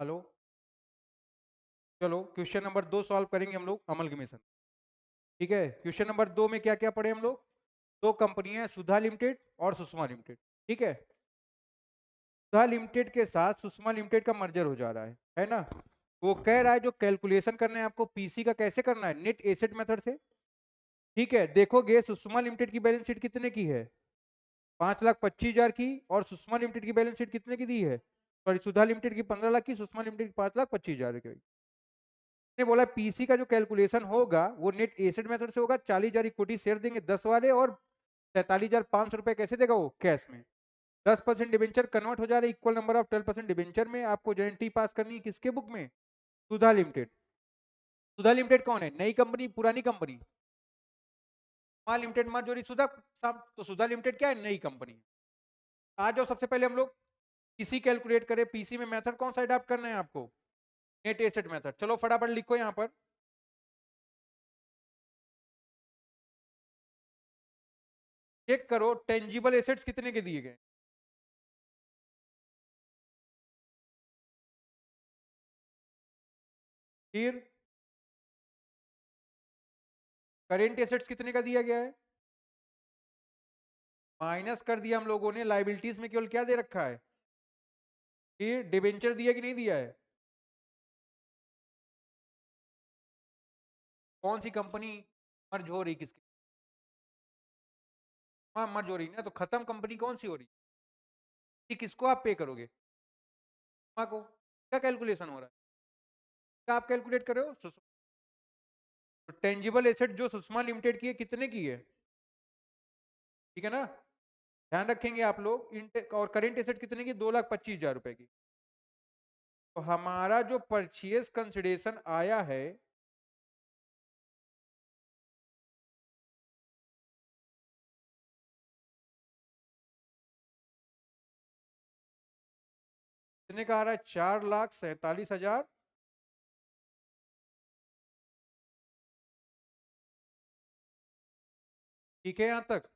Hello. चलो question number 2 solve करेंगे हम लोग अमलगमेशन। ठीक है, क्वेश्चन नंबर 2 में क्या क्या पढ़े हम लोग? दो कंपनियां, सुधा लिमिटेड और सुषमा लिमिटेड। ठीक है, सुधा लिमिटेड के साथ सुषमा लिमिटेड का मर्जर हो जा रहा है ना? वो कह रहा है जो कैलकुलेशन करना है आपको पीसी का, कैसे करना है? नेट एसेट मेथड से। ठीक है, देखोगे सुषमा लिमिटेड की बैलेंस शीट कितने की है? 5,25,000 की। और सुषमा लिमिटेड की बैलेंस शीट कितने की दी है? सॉरी, सुधा लिमिटेड की 15 लाख की, सुषमा लिमिटेड की 5,25,000 की। ने बोला पीसी का जो कैलकुलेशन होगा वो नेट एसेट मेथड से होगा। 40,000 इक्विटी शेयर देंगे 10 वाले, और 43,500 रुपए कैसे देगा वो? कैश में। 10% डिबेंचर कन्वर्ट हो जा रहा है इक्वल नंबर ऑफ 12% डिबेंचर में। आपको जो एंट्री पास करनी है किसके बुक में? सुधा लिमिटेड। सुधा लिमिटेड कौन है? नई कंपनी, पुरानी कंपनी? सुधा लिमिटेड मर्ज हो रही सुधा साहब, तो सुधा लिमिटेड क्या है? नई कंपनी। आ जाओ, सबसे पहले हम लोग पीसी कैलकुलेट करें। पीसी में मेथड कौन सा अडॉप्ट करना है आपको? Net asset method. चलो फटाफट लिखो यहां पर। चेक करो टेंजिबल एसेट्स कितने के दिए गए। फिर करेंट एसेट्स कितने का दिया गया है? माइनस कर दिया हम लोगों ने। लाइबिलिटीज में केवल क्या दे रखा है? फिर डिबेंचर दिया कि नहीं दिया है? कौन सी कंपनी मर्ज हो रही किसकी? हाँ, मर्ज हो रही ना, तो खत्म कंपनी कौन सी हो रही? कि किसको आप पे करोगे? सुषमा को। क्या कैलकुलेशन हो रहा है? क्या आप कैलकुलेट कर रहे हो? तो टेंजिबल एसेट जो सुषमा लिमिटेड की है कितने की है? ठीक है ना? ध्यान रखेंगे आप लोग। और करेंट एसेट कितने की? 2,25,000 रुपए की। तो हमारा जो परचेज कंसिडरेशन आया है, कितने का आ रहा है? 4,47,000। ठीक है यहां तक?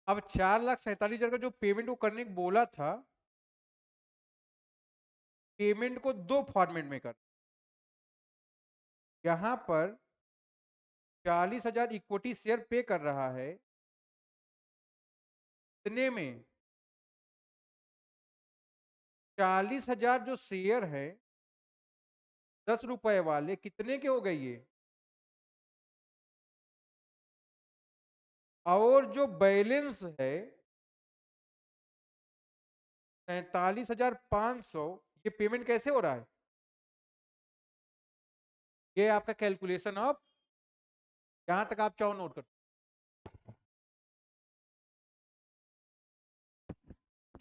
अब 4,47,000 का जो पेमेंट वो करने को बोला था, पेमेंट को दो फॉर्मेट में कर। यहां पर 40,000 इक्विटी शेयर पे कर रहा है। इतने में 40,000 जो शेयर है 10 रुपए वाले, कितने के हो गए ये? और जो बैलेंस है 43,500, ये पेमेंट कैसे हो रहा है? ये आपका कैलकुलेशन ऑफ, यहां तक आप चाहो नोट कर।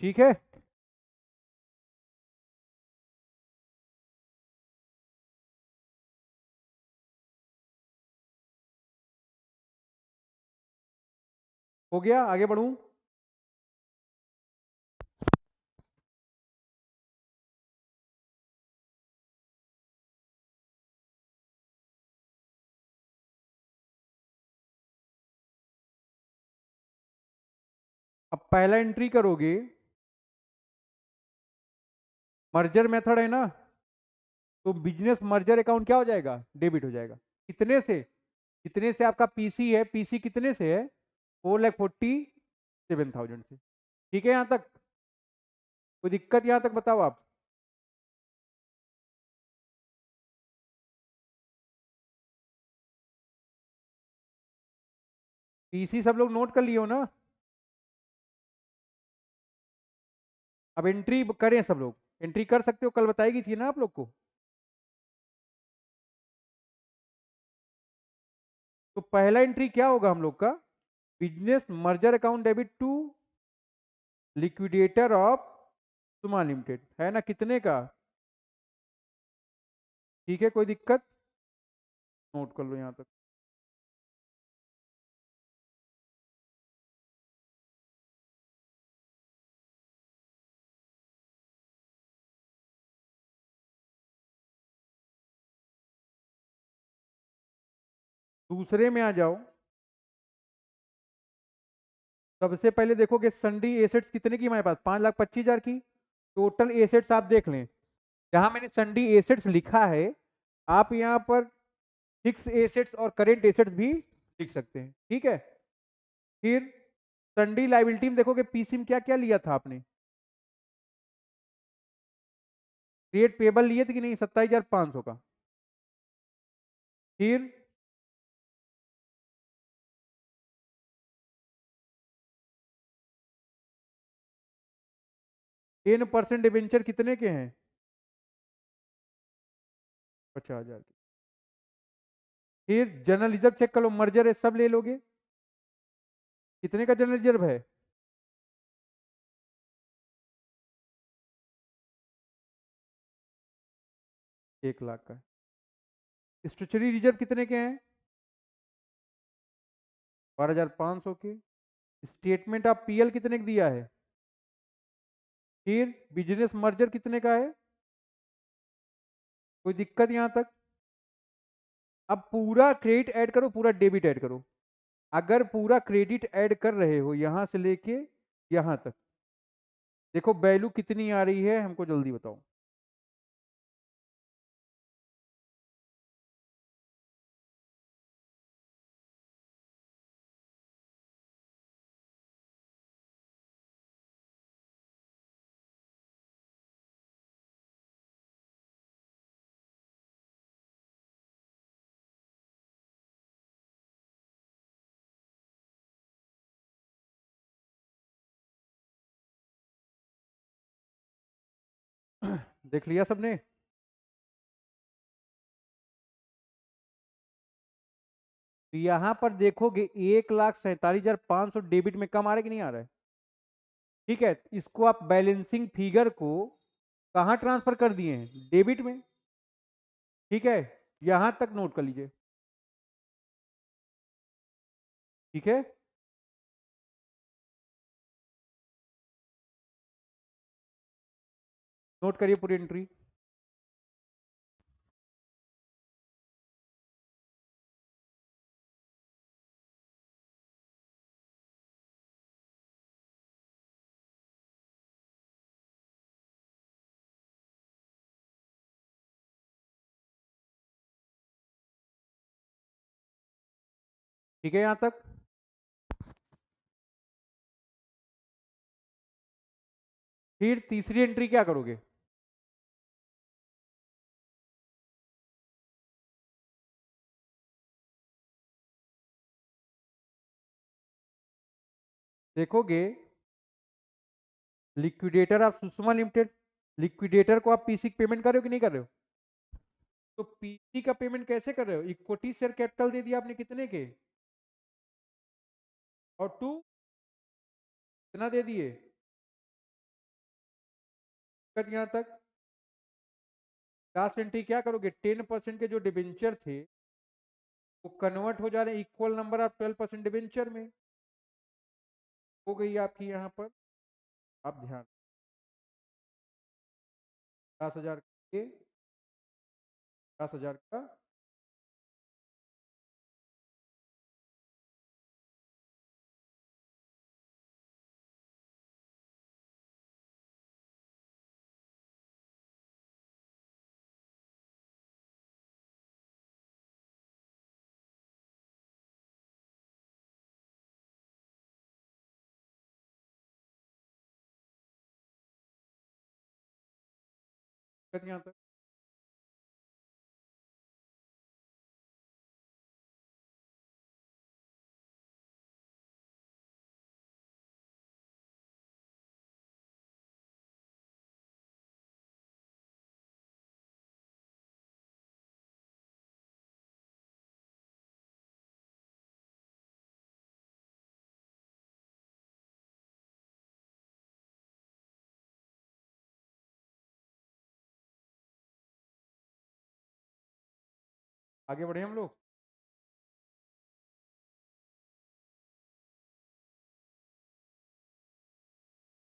ठीक है, हो गया? आगे बढ़ूं? अब पहला एंट्री करोगे, मर्जर मेथड है ना, तो बिजनेस मर्जर अकाउंट क्या हो जाएगा? डेबिट हो जाएगा। कितने से? कितने से आपका पीसी है? पीसी कितने से है? 4,47,000 से। ठीक है यहां तक? कोई दिक्कत यहां तक बताओ आप? पीसी सब लोग नोट कर लिए हो ना? अब एंट्री करें सब लोग। एंट्री कर सकते हो, कल बताएगी थी ना आप लोग को। तो पहला एंट्री क्या होगा हम लोग का? Business merger account debit to liquidator of Suma limited, है ना, कितने का? ठीक है, कोई दिक्कत? नोट कर लो यहां तक। दूसरे में आ जाओ। सबसे पहले देखोगे सन्डी एसेट्स कितने की हमारे पास, 5,25,000 की। टोटल एसेट्स आप देख लें, जहां मैंने सन्डी एसेट्स लिखा है, आप यहां पर फिक्स एसेट्स और करेंट एसेट्स भी लिख सकते हैं, ठीक है। फिर सन्डी लाइबिलिटी में देखोगे पीसी में क्या क्या लिया था आपने, क्रिएट पेबल लिए थे कि नहीं, 27,500 का। फिर 10% डिबेंचर कितने के हैं, 50,000 के। फिर जनरल रिजर्व चेक कर लो, मर्जर है सब ले लोगे, कितने का जनरल रिजर्व है, 1 लाख का। स्टेचुरी रिजर्व कितने के हैं, 12,500 के। स्टेटमेंट ऑफ पीएल कितने का दिया है। फिर बिजनेस मर्जर कितने का है, कोई दिक्कत यहां तक? अब पूरा क्रेडिट ऐड करो, पूरा डेबिट ऐड करो। अगर पूरा क्रेडिट ऐड कर रहे हो यहां से लेके यहां तक, देखो वैल्यू कितनी आ रही है, हमको जल्दी बताओ। देख लिया सबने? तो यहां पर देखोगे 1,47,500 डेबिट में कम आ रहा है कि नहीं आ रहा है। ठीक है, इसको आप बैलेंसिंग फिगर को कहां ट्रांसफर कर दिए हैं, डेबिट में। ठीक है, यहां तक नोट कर लीजिए। ठीक है, नोट करिए पूरी एंट्री। ठीक है, यहां तक। फिर तीसरी एंट्री क्या करोगे, देखोगे liquidator of Sushma limited, liquidator को आप पीसी की पेमेंट कर रहे हो कि नहीं कर रहे हो। तो पीसी का पेमेंट कैसे कर रहे हो, इक्विटी शेयर कैपिटल दे दिया आपने कितने के, और टू कितना दे दिए, यहां तक। लास्ट एंट्री क्या करोगे, 10% के जो डिबेंचर थे वो कन्वर्ट हो जा रहे हैं इक्वल नंबर ऑफ 12% डिबेंचर में, हो गई आपकी यहाँ पर। आप ध्यान, 10,000 के, 10,000 का। यहाँ तक आगे बढ़े हम लोग।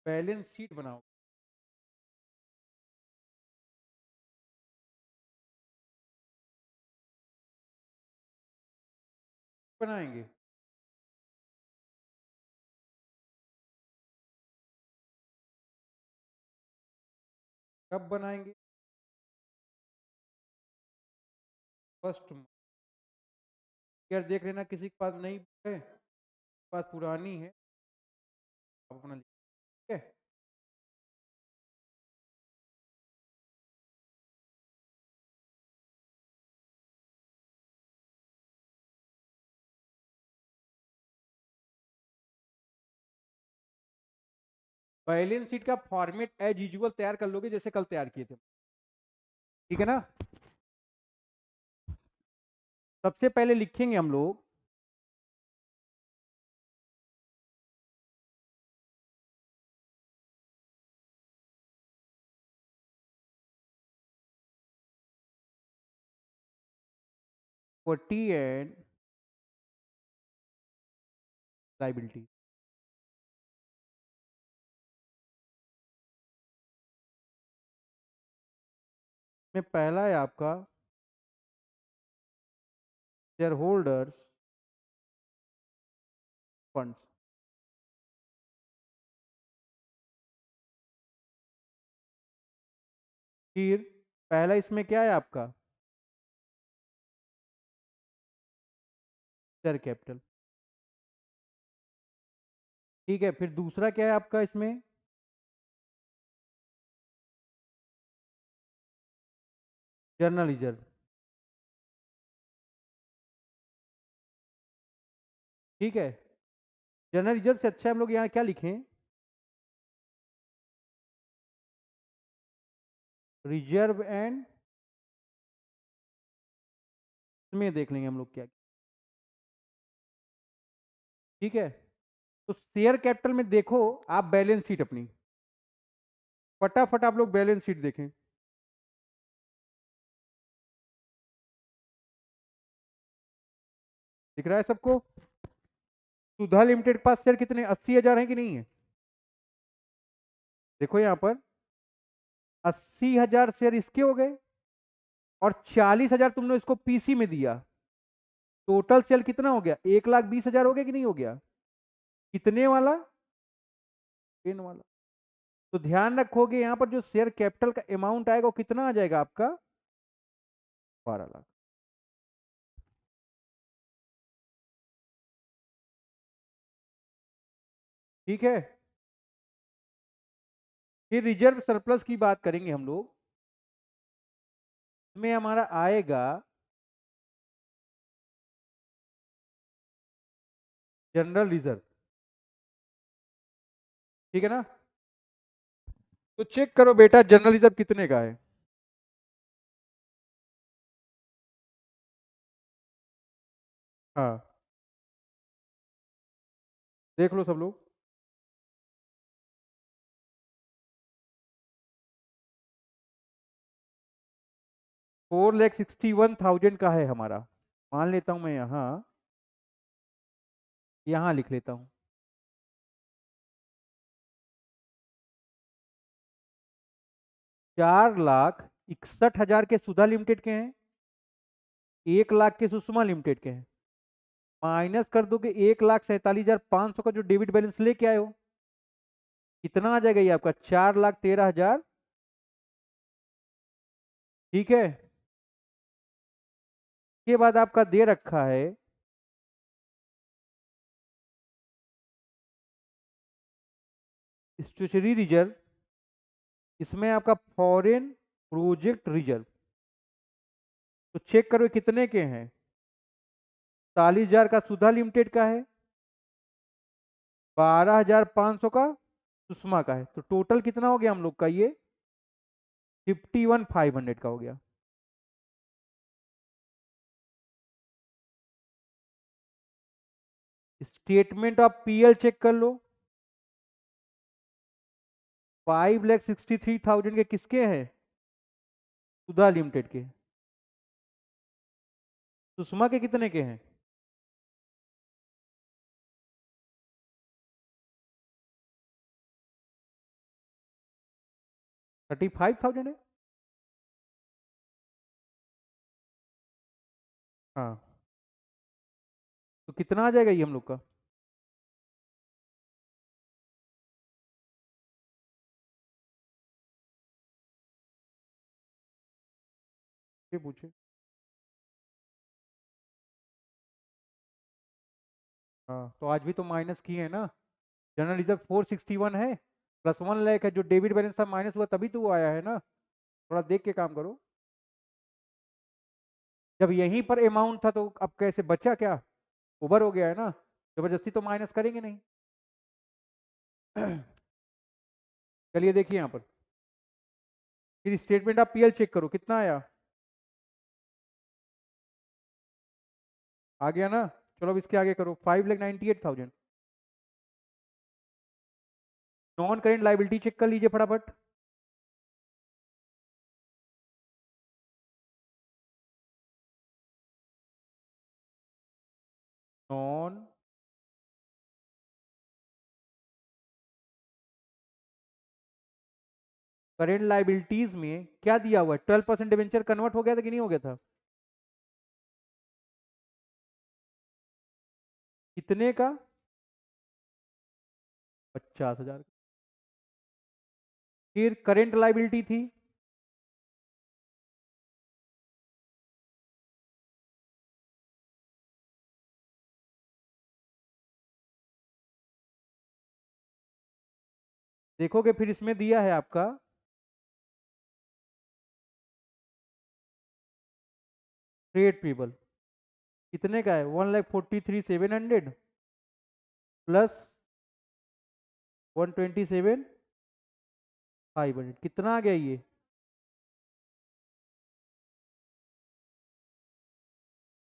बैलेंस शीट बनाओ, बनाएंगे। कब बनाएंगे? फर्स्ट। यार देख लेना किसी के पास नहीं है, पास पुरानी है, आप अपना ठीक है। बैलेंस शीट का फॉर्मेट एज यूजुअल तैयार कर लोगे जैसे कल तैयार किए थे, ठीक है ना। सबसे पहले लिखेंगे हम लोग इक्विटी एंड लाइबिलिटी। में पहला है आपका शेयर होल्डर्स फंड्स। फिर पहला इसमें क्या है आपका शेयर कैपिटल, ठीक है। फिर दूसरा क्या है आपका इसमें जर्नल रिजर्व, ठीक है। जनरल रिजर्व से अच्छा हम लोग यहाँ क्या लिखें, रिजर्व एंड, में देख लेंगे हम लोग क्या, ठीक है। तो शेयर कैपिटल में देखो आप बैलेंस शीट अपनी, फटाफट आप लोग बैलेंस शीट देखें। दिख रहा है सबको? सुधा लिमिटेड के पास शेयर कितने 80,000 है कि नहीं है? देखो यहां पर 80,000 शेयर इसके हो गए और 40,000 तुमने इसको पीसी में दिया। टोटल सेल कितना हो गया? 1,20,000 हो गया कि नहीं हो गया? कितने वाला? 10 वाला। तो ध्यान रखोगे यहां पर जो शेयर कैपिटल का अमाउंट आएगा वो कितना आ जाएगा आपका? 12 लाख। ठीक है। फिर रिजर्व सरप्लस की बात करेंगे हम लोग, इसमें हमारा आएगा जनरल रिजर्व, ठीक है ना। तो चेक करो बेटा जनरल रिजर्व कितने का है। हाँ, देख लो सब लोग। 4,61,000 का है हमारा। मान लेता हूं मैं यहाँ, यहाँ लिख लेता हूं 4,61,000 के सुधा लिमिटेड के हैं, 1 लाख के सुषमा लिमिटेड के हैं। माइनस कर दोगे 1,47,500 का जो डेबिट बैलेंस लेके आए हो, कितना आ जाएगा ये आपका? 4,13,000, ठीक है। के बाद आपका दे रखा है स्टेचुरी रिजर्व, इसमें आपका फॉरेन प्रोजेक्ट रिजर्व। तो चेक करो कितने के हैं। 40,000 का सुधा लिमिटेड का है, 12,500 का सुषमा का है। तो टोटल कितना हो गया हम लोग का? ये 51,500 का हो गया। स्टेटमेंट ऑफ पीएल चेक कर लो, 5,63,000 के किसके हैं? सुधा लिमिटेड के। सुषमा के कितने के हैं? 35,000 है। हाँ, तो कितना आ जाएगा ये हम लोग का? ये पूछे। हाँ, तो आज भी तो माइनस किए है ना। जनरल रिजर्व 461 है, प्लस 1 लाख है, जो डेबिट बैलेंस था माइनस हुआ तभी तो वो आया है ना। थोड़ा देख के काम करो। जब यहीं पर अमाउंट था तो अब कैसे बचा क्या? ओवर हो गया है ना, जबरदस्ती तो माइनस करेंगे नहीं। चलिए देखिए यहाँ पर, फिर स्टेटमेंट आप पीएल चेक करो कितना आया। आ गया ना। चलो अब इसके आगे करो, 5,98,000। नॉन करेंट लाइबिलिटी चेक कर लीजिए फटाफट। नॉन करेंट लाइबिलिटीज में क्या दिया हुआ है? 12% डिवेंचर कन्वर्ट हो गया था कि नहीं हो गया था? कितने का? 50,000। फिर करेंट लाइबिलिटी थी, देखोगे फिर इसमें दिया है आपका ट्रेड पेबल। कितने का है? 1,43,700 प्लस 127,500। कितना आ गया ये?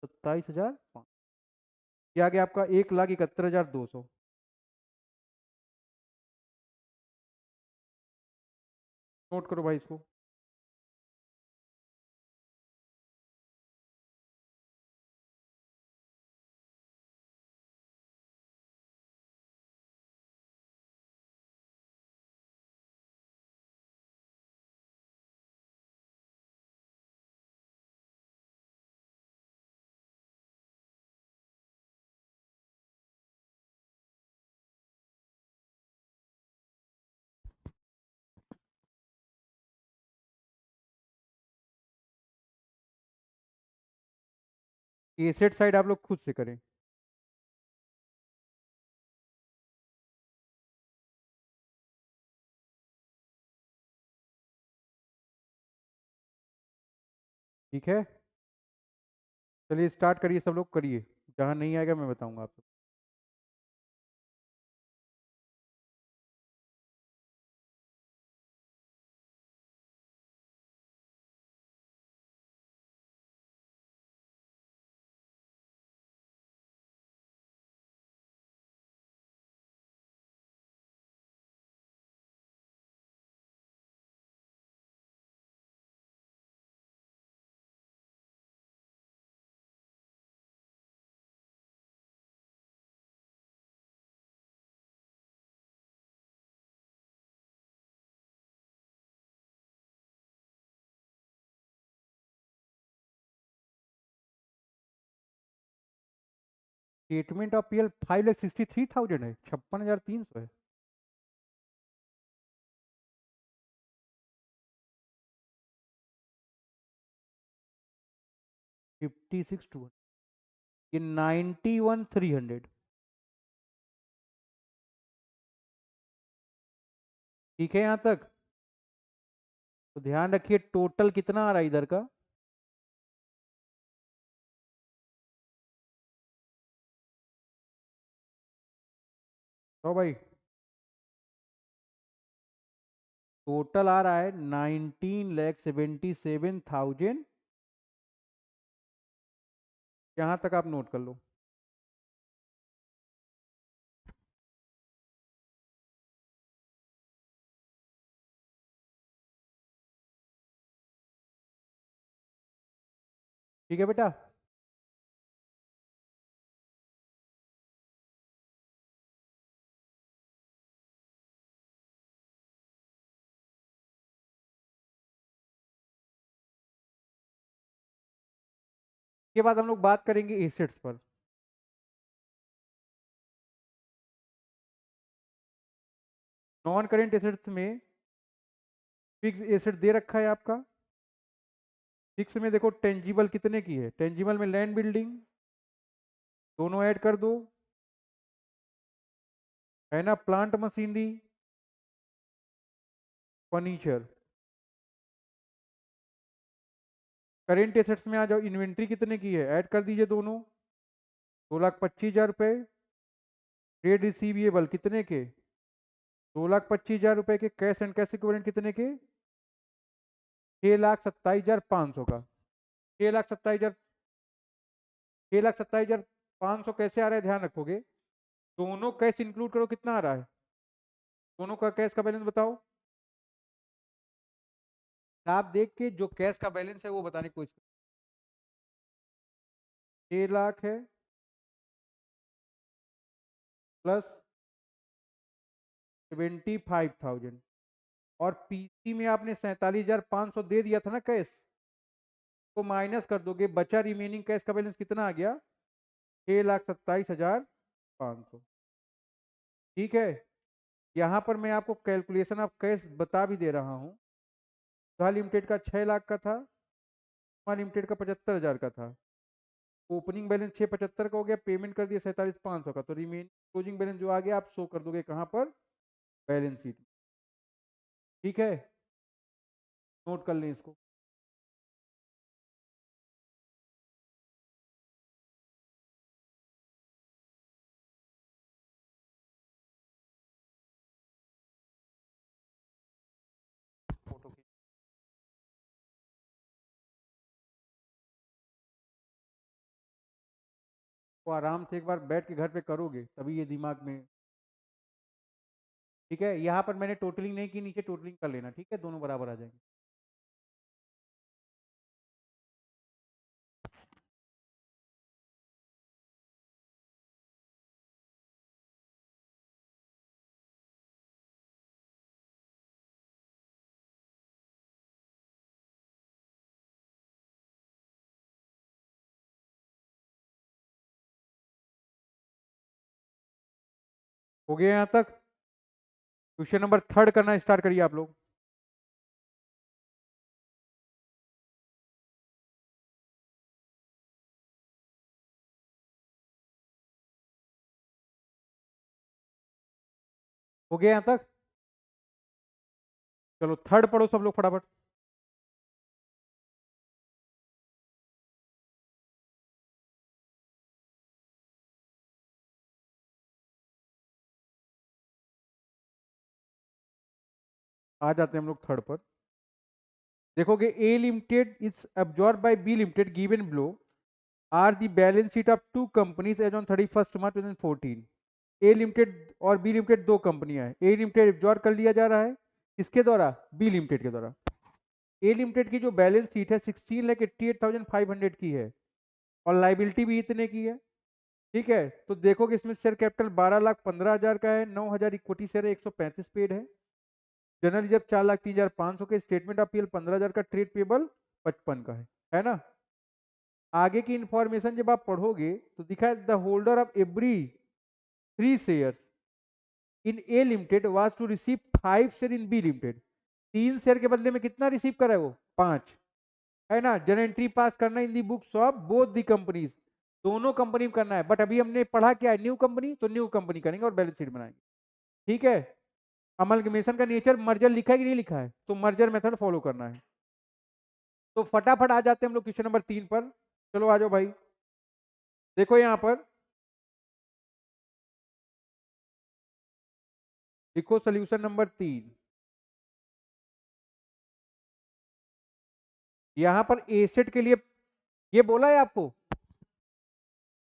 27,500। ये आ गया आपका 1,71,200। नोट करो भाई इसको। एसेट साइड आप लोग खुद से करें। ठीक है, चलिए स्टार्ट करिए, सब लोग करिए। जहां नहीं आएगा मैं बताऊंगा आपको। स्टेटमेंट ऑफ पीएल 5,63,000 है, 56,300 है। 56,200। ये 91,300। ठीक है यहाँ तक? तो ध्यान रखिए टोटल कितना आ रहा है इधर का। तो भाई टोटल आ रहा है 19,77,000। यहाँ तक आप नोट कर लो। ठीक है बेटा। के बाद हम लोग बात करेंगे एसेट्स पर। नॉन करेंट एसेट्स में फिक्स एसेट दे रखा है आपका। फिक्स में देखो टेंजिबल कितने की है, टेंजिबल में लैंड बिल्डिंग दोनों ऐड कर दो, है ना, plant machinery, furniture. Current assets में आ जाओ, इन्वेंट्री कितने की है, ऐड कर दीजिए दोनों, 2,25,000 रुपए। ट्रेड रिसीवेबल कितने के, 2,25,000 रुपए के। कैश एंड कैश इक्विवेलेंट कितने के, 6,27,500 का। 6,27,000, 6,27,500 कैसे आ रहा है ध्यान रखोगे, दोनों कैश इंक्लूड करो कितना आ रहा है, दोनों का कैश का बैलेंस बताओ। आप देख के जो कैश का बैलेंस है वो बताने की कोशिश। 6 लाख है प्लस 75,000, और पीसी में आपने 47,500 दे दिया था ना कैश, को माइनस कर दोगे, बचा रिमेनिंग कैश का बैलेंस कितना आ गया, 6,27,500। ठीक है, यहाँ पर मैं आपको कैलकुलेशन ऑफ कैश बता भी दे रहा हूँ। सुधा लिमिटेड का 6 लाख का था, सुषमा लिमिटेड का 75,000 का था। ओपनिंग बैलेंस 675 का हो गया, पेमेंट कर दिया 47,500 का, तो रिमेनिंग क्लोजिंग बैलेंस जो आ गया आप शो कर दोगे कहाँ पर, बैलेंस शीट। ठीक है, नोट कर लें इसको। फोटो खींच, तो आराम से एक बार बैठ के घर पे करोगे तभी ये दिमाग में। ठीक है, यहाँ पर मैंने टोटलिंग नहीं की, नीचे टोटलिंग कर लेना, ठीक है, दोनों बराबर आ जाएंगे। हो गया यहाँ तक, क्वेश्चन नंबर 3 करना स्टार्ट करिए आप लोग। हो गया यहाँ तक, चलो 3 पढ़ो सब लोग फटाफट। आ जाते हैं हम लोग 3 पर। देखोगे A limited is absorb by B limited given below are the balance sheet of two companies as on 31 March 2014। A limited और बी लिमिटेड दो कंपनियां हैं, ए लिमिटेड एब्जॉर्ब कर लिया जा रहा है किसके द्वारा, बी लिमिटेड के द्वारा। ए लिमिटेड की जो बैलेंस शीट है 16,88,500 की है, और लाइबिलिटी भी इतने की है। ठीक है, तो देखोगे इसमें शेयर कैपिटल 12,15,000 का है, 9,000 इक्विटी शेयर है, 135 पेड है। जनरल रिजर्व 4,03,500 के, स्टेटमेंट ऑफ पीएल 15,000 का, ट्रेड पेबल 55 का है ना। आगे की इंफॉर्मेशन जब आप पढ़ोगे तो दिखा है the holder of every 3 shares in A limited was to receive 5 share in B limited. 3 share के बदले में कितना रिसीव करा है वो, 5, है ना। जन एंट्री पास करना in the books of both the companies, दोनों कंपनी में करना है, बट अभी हमने पढ़ा क्या है, न्यू कंपनी, तो न्यू कंपनी करेंगे और बैलेंस शीट बनाएंगे। ठीक है, अमलगमेशन का नेचर मर्जर लिखा है कि नहीं लिखा है, तो मर्जर मेथड फॉलो करना है। तो फटाफट आ जाते हैं हम लोग क्वेश्चन नंबर 3 पर। चलो आ जाओ भाई, देखो यहां पर, लिखो सोल्यूशन नंबर 3। यहां पर एसेट के लिए ये बोला है आपको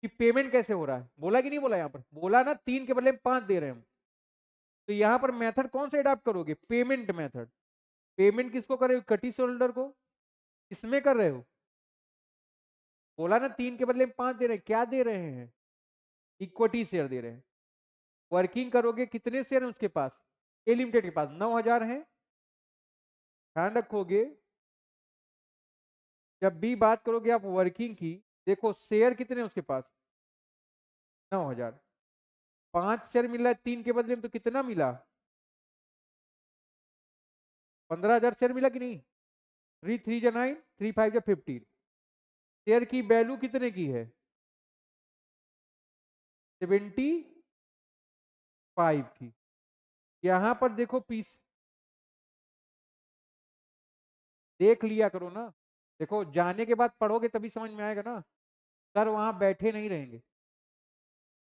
कि पेमेंट कैसे हो रहा है, बोला कि नहीं बोला, यहां पर बोला ना 3 के बदले में 5 दे रहे हैं हम। तो यहां पर मेथड कौन से अडॉप्ट करोगे, पेमेंट मेथड। पेमेंट किसको कर रहे हो, इक्विटी होल्डर को, इसमें कर रहे हो। बोला ना 3 के बदले में 5 दे रहे हैं, क्या दे रहे हैं, इक्विटी शेयर दे रहे हैं। वर्किंग करोगे कितने शेयर हैं उसके पास, ए लिमिटेड के पास 9,000 है। ध्यान रखोगे जब भी बात करोगे आप वर्किंग की, देखो शेयर कितने उसके पास, 9,000। 5 शेयर मिला है 3 के बदले में, तो कितना मिला, 15,000 शेयर मिला कि नहीं। 3 3 जा 9, 3 5 जा 15। शेयर की वैल्यू कितने की है, 75 की। यहां पर देखो पीस, देख लिया करो ना। देखो जाने के बाद पढ़ोगे तभी समझ में आएगा ना। सर वहां बैठे नहीं रहेंगे।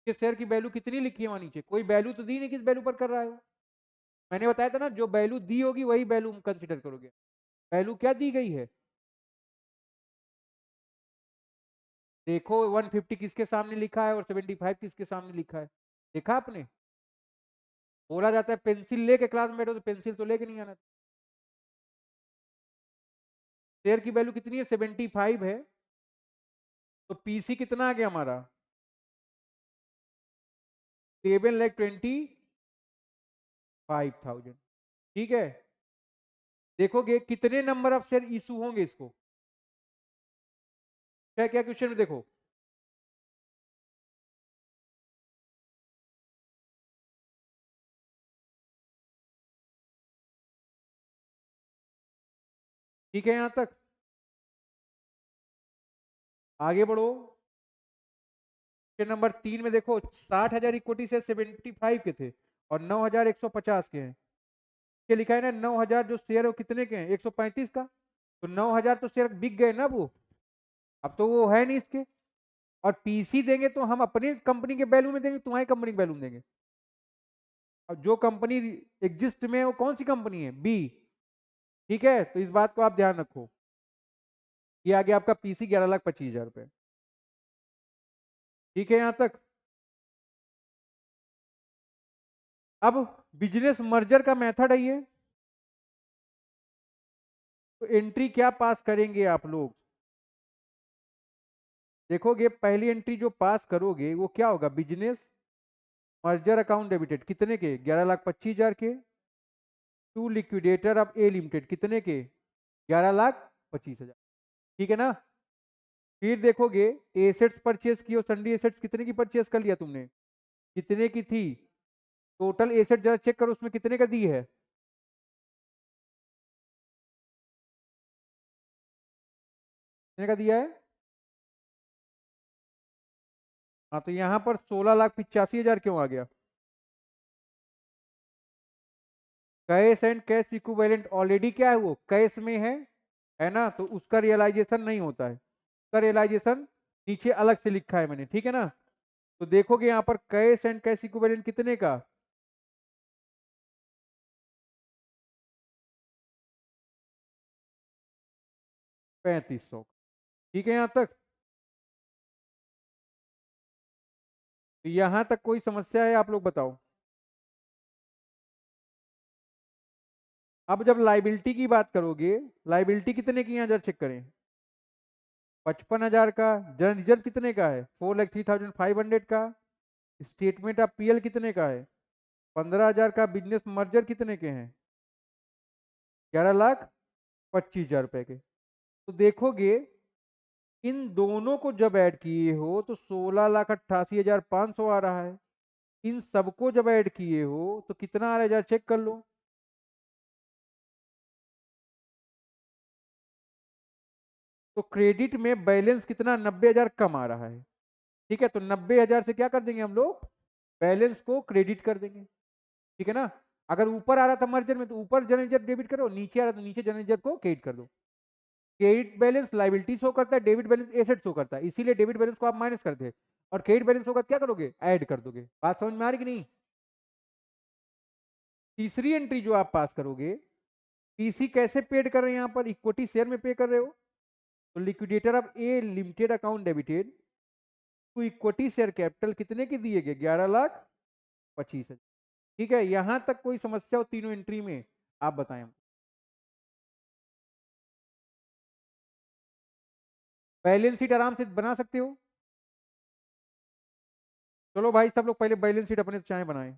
कि शेयर की वैल्यू कितनी लिखी है वहां नीचे, कोई वैल्यू तो दी नहीं, किस वैल्यू पर कर रहा है वो। मैंने बताया था ना, जो वैल्यू दी होगी वही वैल्यू कंसिडर करोगे। वैल्यू क्या दी गई है, देखो 150 किसके सामने लिखा है और 75 किसके सामने लिखा है, देखा आपने। बोला जाता है पेंसिल लेके क्लास में बैठो, तो पेंसिल तो लेके नहीं आना। शेयर की वैल्यू कितनी है, 75 है। तो पीसी कितना आ गया हमारा, 7,25,000। ठीक है। देखोगे कितने नंबर ऑफ शेयर इशू होंगे इसको, क्या क्या क्वेश्चन में देखो। ठीक है यहां तक, आगे बढ़ो। क्वेश्चन नंबर 3 में देखो, 60,000 इक्विटी से 75 के थे और 9,150 के हैं। ये लिखा है ना 9,000 जो शेयर है वो कितने के हैं, 135 का। तो 9,000 तो शेयर बिक गए ना वो, अब तो वो है नहीं इसके। और पीसी देंगे तो हम अपनी कंपनी के वैल्यू में देंगे, तुम्हारी कंपनी के वैल्यू में देंगे। और जो कंपनी एग्जिस्ट में है वो कौन सी कंपनी है, बी। ठीक है, तो इस बात को आप ध्यान रखो। ये आ गया आपका पीसी 11,25,000 रुपए। ठीक है यहां तक। अब बिजनेस मर्जर का मेथड है ये। तो एंट्री क्या पास करेंगे आप लोग, देखोगे पहली एंट्री जो पास करोगे वो क्या होगा, बिजनेस मर्जर अकाउंट डेबिटेड कितने के, 11,25,000 के। To liquidator of A limited कितने के, 11,25,000। ठीक है ना। फिर देखोगे एसेट्स परचेज की, और सन्डी एसेट्स कितने की परचेज कर लिया तुमने, कितने की थी। टोटल एसेट जरा चेक करो उसमें कितने का दी है, कितने का दिया है। हाँ तो यहाँ पर 16,85,000 क्यों आ गया। Cash and cash equivalent already क्या है, वो कैश में है ना, तो उसका रियलाइजेशन नहीं होता है, उसका रियलाइजेशन नीचे अलग से लिखा है मैंने, ठीक है ना। तो देखोगे यहाँ पर कैश एंड कैश इक्विवेलेंट कितने का, 3,500। ठीक है यहाँ तक। तो यहाँ तक कोई समस्या है, आप लोग बताओ। अब जब लाइबिलिटी की बात करोगे, लाइबिलिटी कितने की यहाँ जरा चेक करें, 55,000 का। जनरल रिजर्व कितने का है, 4,03,500 का। स्टेटमेंट ऑफ पीएल कितने का है, 15,000 का। बिजनेस मर्जर कितने के हैं, 11,25,000 रुपए के। तो देखोगे इन दोनों को जब ऐड किए हो तो 16,88,500 आ रहा है। इन सबको जब ऐड किए हो तो कितना आ रहा है, जरा चेक कर लो। तो क्रेडिट में बैलेंस कितना, 90,000 कम आ रहा है। ठीक है, तो 90,000 से क्या कर देंगे हम लोग, बैलेंस को क्रेडिट कर देंगे। ठीक है ना। अगर ऊपर आ रहा था मर्जर में तो ऊपर जनरल रिजर्व डेबिट करो, नीचे आ रहा था नीचे जनरल रिजर्व को क्रेडिट कर दो। क्रेडिट बैलेंस लाइबिलिटी शो करता है, डेबिट बैलेंस एसेट शो करता है, इसीलिए डेबिट बैलेंस को आप माइनस करते हैं और क्रेडिट बैलेंस होगा क्या करोगे, ऐड कर दोगे। बात समझ में आ रही कि नहीं। तीसरी एंट्री जो आप पास करोगे, पीसी कैसे पेड कर रहे हैं, यहाँ पर इक्विटी शेयर में पे कर रहे हो। तो liquidator of A limited account debited to equity share capital कितने के दिए गए, 11,25,000। ठीक है, यहां तक कोई समस्या हो तीनों एंट्री में, आप बताएं। बैलेंस शीट आराम से बना सकते हो। चलो भाई सब लोग पहले बैलेंस शीट अपने से चाहे बनाएं।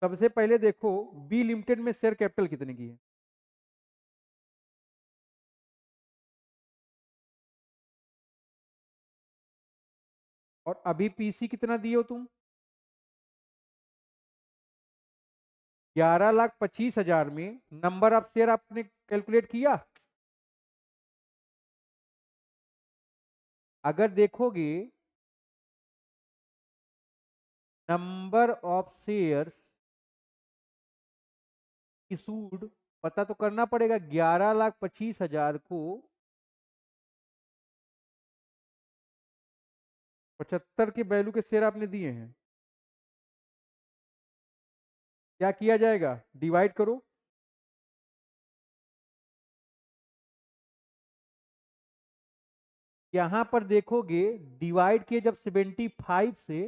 सबसे पहले देखो बी लिमिटेड में शेयर कैपिटल कितने की है, और अभी पीसी कितना दिए हो तुम? 11,25,000 में नंबर ऑफ शेयर आपने कैलकुलेट किया? अगर देखोगे नंबर ऑफ शेयर्स इशूड, पता तो करना पड़ेगा। 11,25,000 को 75 के वैल्यू के शेयर आपने दिए हैं। क्या किया जाएगा? डिवाइड करो। यहां पर देखोगे डिवाइड किए जब 75 से,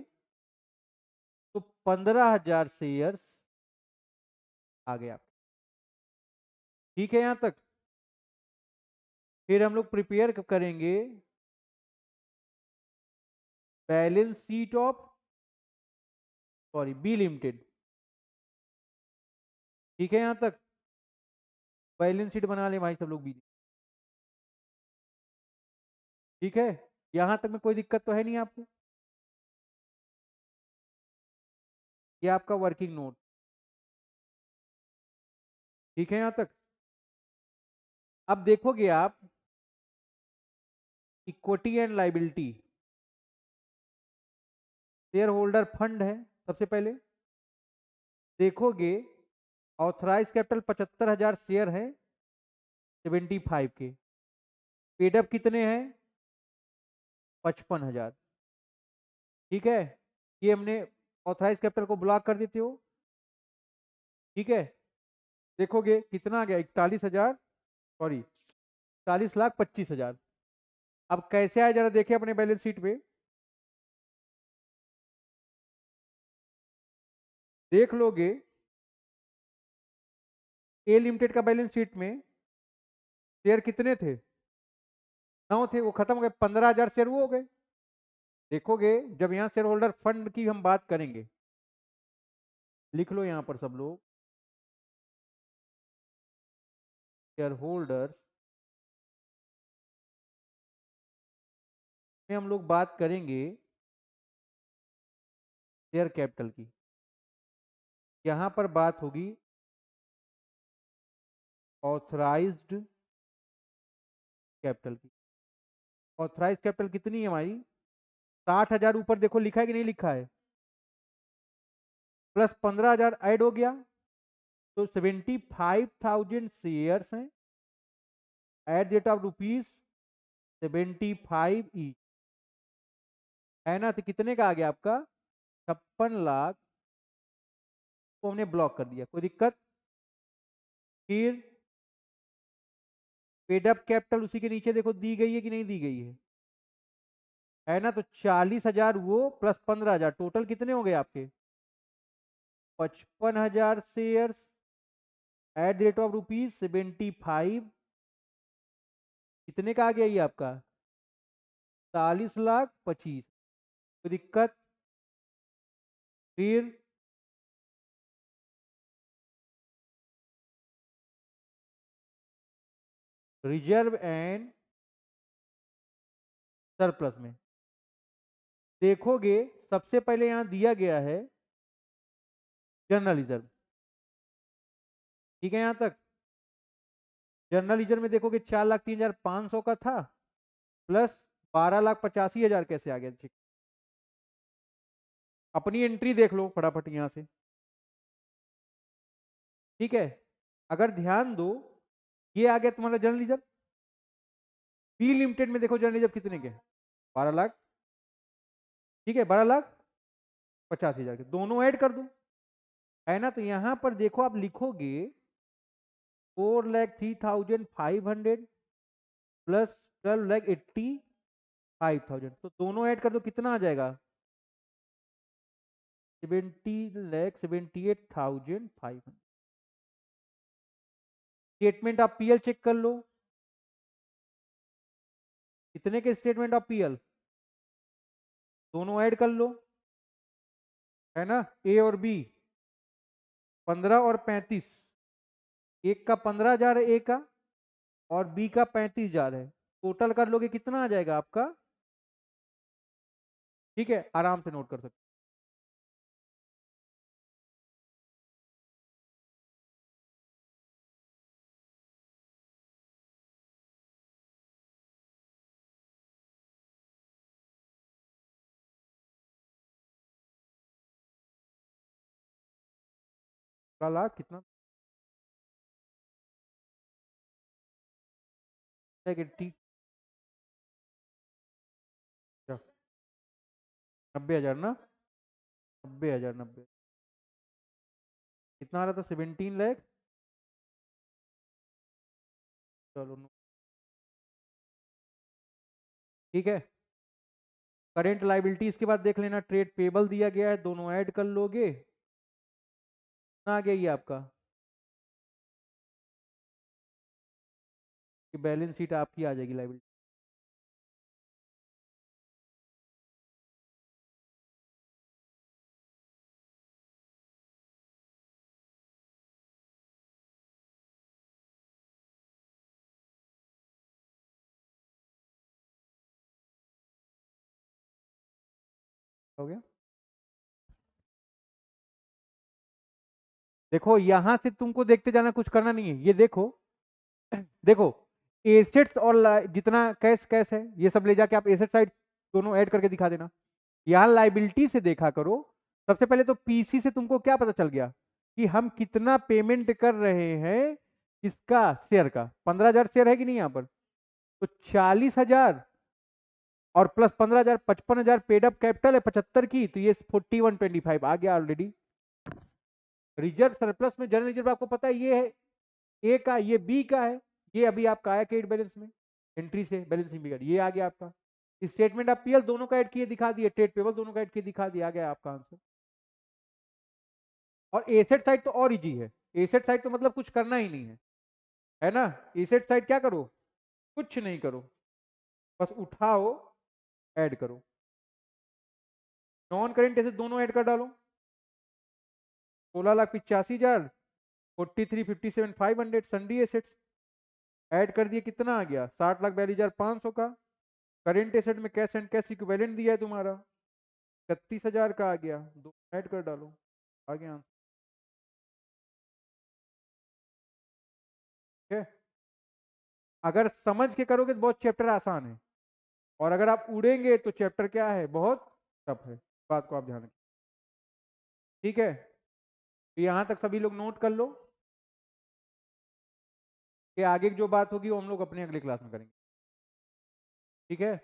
तो 15,000 शेयर्स आ गया। ठीक है यहां तक? फिर हम लोग प्रिपेयर करेंगे balance sheet of, sorry, B limited. ठीक है यहां तक? बैलेंस शीट बना ले भाई सब लोग भी। ठीक है, यहां तक में कोई दिक्कत तो है नहीं आपको? ये आपका वर्किंग नोट। ठीक है यहां तक? अब देखोगे आप equity and liability, share holder fund है सबसे पहले। देखोगे ऑथराइज कैपिटल 75,000 शेयर है 75 के। पेडअप कितने हैं? 55,000। ठीक है, ये हमने ऑथराइज कैपिटल को ब्लॉक कर देते हो। ठीक है, देखोगे कितना आ गया? 41,000, सॉरी 40,25,000। अब कैसे आया जरा देखिए अपने बैलेंस शीट पे। देख लोगे ए लिमिटेड का बैलेंस शीट में शेयर कितने थे? 9 थे, वो खत्म हो गए। 15,000 शेयर वो हो गए। देखोगे जब यहाँ शेयर होल्डर फंड की हम बात करेंगे, लिख लो यहाँ पर सब लोग, शेयर होल्डर में हम लोग बात करेंगे शेयर कैपिटल की। यहां पर बात होगी ऑथराइज्ड कैपिटल की। ऑथराइज कैपिटल कितनी है हमारी? 60,000 ऊपर देखो लिखा है कि नहीं लिखा है? प्लस 15,000 ऐड हो गया, तो 75,000 शेयर्स हैं at the rate of ₹75 each. है ना? तो कितने का आ गया आपका? 56 लाख को हमने ब्लॉक कर दिया। कोई दिक्कत? फिर पेडअप कैपिटल उसी के नीचे देखो दी गई है कि नहीं दी गई है ना? तो 40,000 वो प्लस 15,000, टोटल कितने हो गए आपके? 55,000 shares at the rate of ₹75। कितने का आ गया ये आपका? 40,25,000। कोई दिक्कत? फिर रिजर्व एंड सरप्लस में देखोगे सबसे पहले यहां दिया गया है जनरल रिजर्व। ठीक है यहां तक? जनरल रिजर्व में देखोगे 4,03,500 का था, प्लस 12,85,000 कैसे आ गया? ठीक, अपनी एंट्री देख लो फटाफट यहां से। ठीक है, अगर ध्यान दो, ये आ गया तुम्हारा जनरल रिजर्व। बी लिमिटेड में देखो जनरल रिजर्व कितने के? 12,00,000। ठीक है, 12,85,000 के दोनों ऐड कर दो। है ना? तो यहां पर देखो आप लिखोगे 4,03,500 प्लस 12,85,000, तो दोनों ऐड कर दो, कितना आ जाएगा? 70,78,500। स्टेटमेंट ऑफ पीएल चेक कर लो, कितने के स्टेटमेंट ऑफ पीएल? दोनों ऐड कर लो। है ना? ए और बी 15 और 35, एक का 15,000 है ए का, और बी का 35,000 है। टोटल कर लोगे कितना आ जाएगा आपका? ठीक है, आराम से नोट कर सकते हो। लाख कितना है कि ठीक 90,000 ना, 90,000, 90 कितना आ रहा था, 17 लाख। चलो ठीक है। करेंट लाइबिलिटीज के बाद देख लेना, ट्रेड पेबल दिया गया है, दोनों ऐड कर लोगे, कितना आ गया ये आपका, कि बैलेंस शीट आपकी आ जाएगी लाइबिलिटी। हो गया। देखो यहां से तुमको देखते जाना, कुछ करना नहीं है, ये देखो। देखो एसेट्स और जितना कैश कैश है ये सब ले जाके आप एसेट साइड दोनों ऐड करके दिखा देना। यहाँ लाइबिलिटी से देखा करो। सबसे पहले तो पीसी से तुमको क्या पता चल गया कि हम कितना पेमेंट कर रहे हैं, किसका शेयर का, 15,000 शेयर है कि नहीं यहाँ पर, तो 40,000 और प्लस 15,000, 55,000 पेड अप कैपिटल है 75 की, तो ये 4125 आ गया ऑलरेडी। रिजर्व सरप्लस में जनरल रिजर्व आपको पता है ये है ए का, ये बी का है, ये अभी आपका आया क्रेडिट बैलेंस में, एंट्री से बैलेंसिंग फिगर ये आ गया आपका। स्टेटमेंट ऑफ पीएल दोनों का ऐड किए दिखा दिए, ट्रेड पेबल दोनों का ऐड किए दिखा दिया, आ गया आपका आंसर। और एसेट साइड तो और इजी है, एसेट साइड तो मतलब कुछ करना ही नहीं है ना। एसेट साइड क्या करो, कुछ नहीं करो, बस उठाओ, ऐड करो, नॉन करेंट एसेट दोनों ऐड कर डालो। 16,85,000, 43,57,500 सन्डी एसेट्स ऐड कर दिए, कितना आ गया, 60,42,500 का। करेंट एसेट में कैश एंड कैश इक्विवेलेंट दिया है तुम्हारा, 31,000 का आ गया, दो ऐड कर डालो, आ गया। ठीक है, अगर समझ के करोगे तो बहुत चैप्टर आसान है, और अगर आप उड़ेंगे तो चैप्टर क्या है, बहुत टफ है, बात को आप ध्यान रखें। ठीक है, तो यहां तक सभी लोग नोट कर लो, कि आगे की जो बात होगी वो हम लोग अपने अगले क्लास में करेंगे। ठीक है,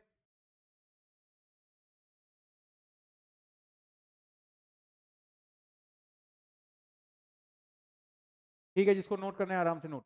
ठीक है, जिसको नोट करना है आराम से नोट